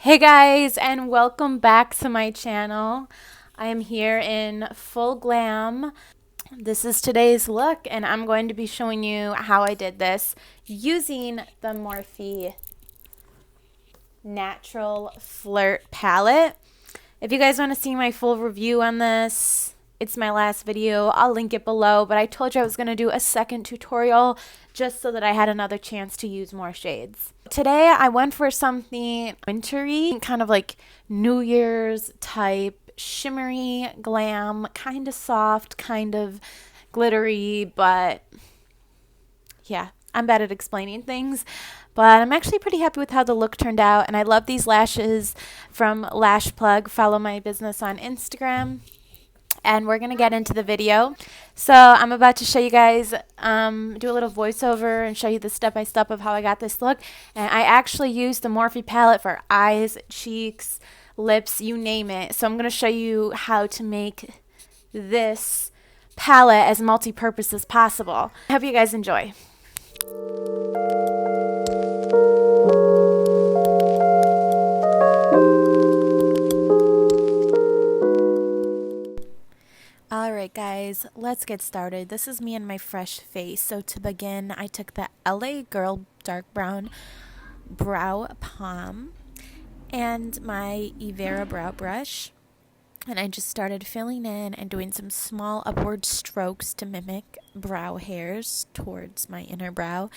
Hey guys, and welcome back to my channel. I am here in full glam. This is today's look, and I'm going to be showing you how I did this using the Morphe Natural Flirt palette. If you guys want to see my full review on this, it's my last video. I'll link it below, but I told you I was going to do a second tutorial just so that I had another chance to use more shades. Today I went for something wintry, kind of like New Year's type, shimmery, glam, kind of soft, kind of glittery, but yeah, I'm bad at explaining things, but I'm actually pretty happy with how the look turned out, and I love these lashes from Lash Plug. Follow my business on Instagram, and we're going to get into the video. So I'm about to show you guys, do a little voiceover and show you the step-by-step of how I got this look, and I actually used the Morphe palette for eyes, cheeks, lips, you name it. So I'm going to show you how to make this palette as multi-purpose as possible. I hope you guys enjoy. Alright guys, let's get started. This is me and my fresh face. So to begin, I took the LA Girl Dark Brown Brow Palm and my Evera brow brush. And I just started filling in and doing some small upward strokes to mimic brow hairs towards my inner brow.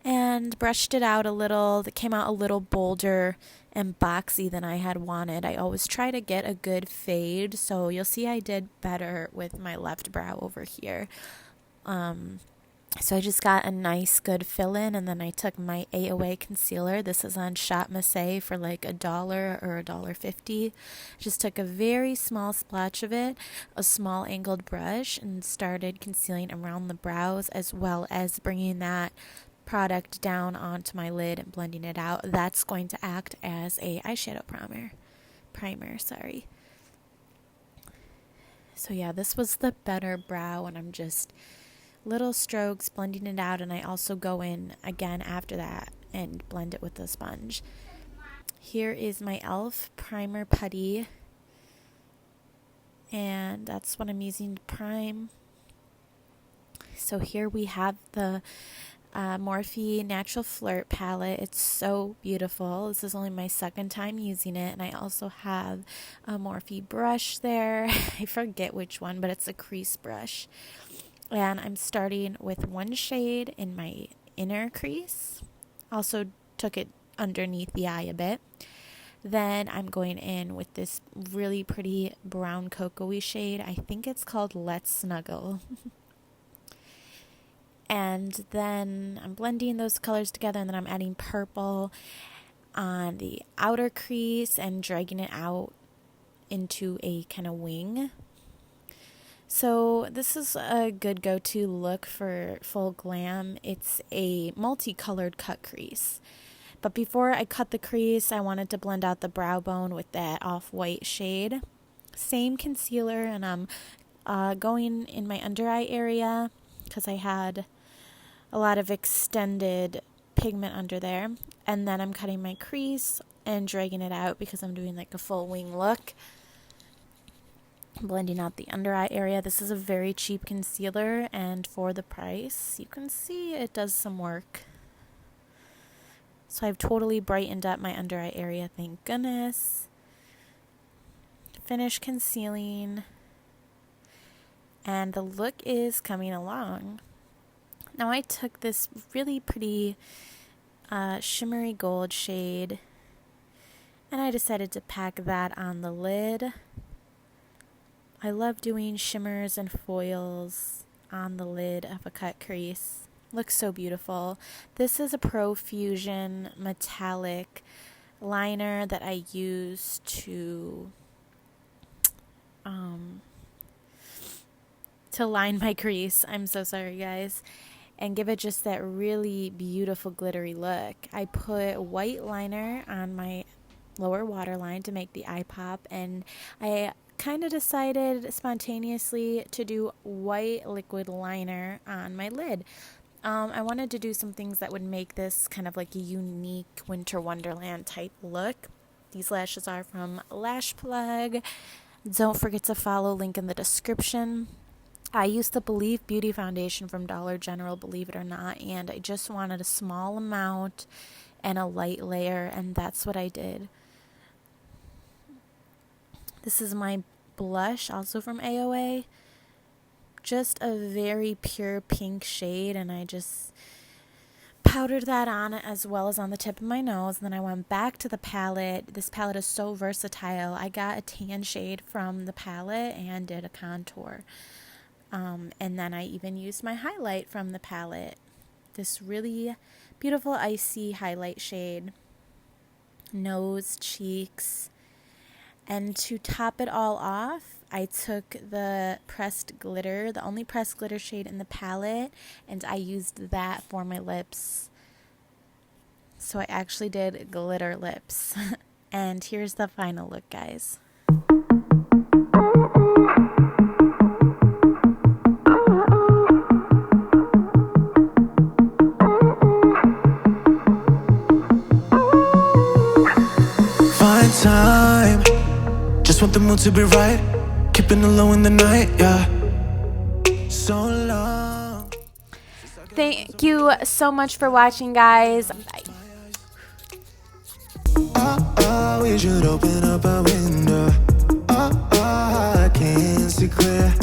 And brushed it out a little. It came out a little bolder and boxy than I had wanted. I always try to get a good fade, so you'll see I did better with my left brow over here. So I just got a nice good fill in, and then I took my AOA concealer. This is on Shop Massé for like $1 or $1.50. Just took a very small splotch of it, a small angled brush, and started concealing around the brows, as well as bringing that product down onto my lid and blending it out. That's going to act as a eyeshadow primer. So yeah, this was the better brow, and I'm just little strokes blending it out, and I also go in again after that and blend it with the sponge. Here is my e.l.f. primer putty, and that's what I'm using to prime. So here we have the Morphe Natural Flirt palette. It's so beautiful. This is only my second time using it, and I also have a Morphe brush there. I forget which one, but it's a crease brush. And I'm starting with one shade in my inner crease. Also took it underneath the eye a bit. Then I'm going in with this really pretty brown cocoa-y shade. I think it's called Let's Snuggle. And then I'm blending those colors together, and then I'm adding purple on the outer crease and dragging it out into a kind of wing. So this is a good go-to look for full glam. It's a multicolored cut crease. But before I cut the crease, I wanted to blend out the brow bone with that off-white shade. Same concealer, and I'm going in my under eye area because I had a lot of extended pigment under there. And then I'm cutting my crease and dragging it out because I'm doing like a full wing look. Blending out the under eye area. This is a very cheap concealer, and for the price, you can see it does some work. So I've totally brightened up my under eye area, thank goodness. Finished concealing, and the look is coming along. Now I took this really pretty shimmery gold shade, and I decided to pack that on the lid. I love doing shimmers and foils on the lid of a cut crease. Looks so beautiful. This is a Profusion metallic liner that I use to line my crease. I'm so sorry, guys. And give it just that really beautiful glittery look. I put white liner on my lower waterline to make the eye pop, and I kind of decided spontaneously to do white liquid liner on my lid. I wanted to do some things that would make this kind of like a unique winter wonderland type look. These lashes are from Lash Plug. Don't forget to follow, link in the description. I used the Believe Beauty Foundation from Dollar General, believe it or not, and I just wanted a small amount and a light layer, and that's what I did. This is my blush, also from AOA. Just a very pure pink shade, and I just powdered that on as well as on the tip of my nose. And then I went back to the palette. This palette is so versatile. I got a tan shade from the palette and did a contour. And then I even used my highlight from the palette. This really beautiful icy highlight shade. Nose, cheeks. And to top it all off, I took the pressed glitter, the only pressed glitter shade in the palette, and I used that for my lips. So I actually did glitter lips. And here's the final look, guys. Find time, just want the mood to be right. Keeping it low in the night, yeah. So long. Thank you so much for watching, guys. Bye. We should open up a window. I can't see clear.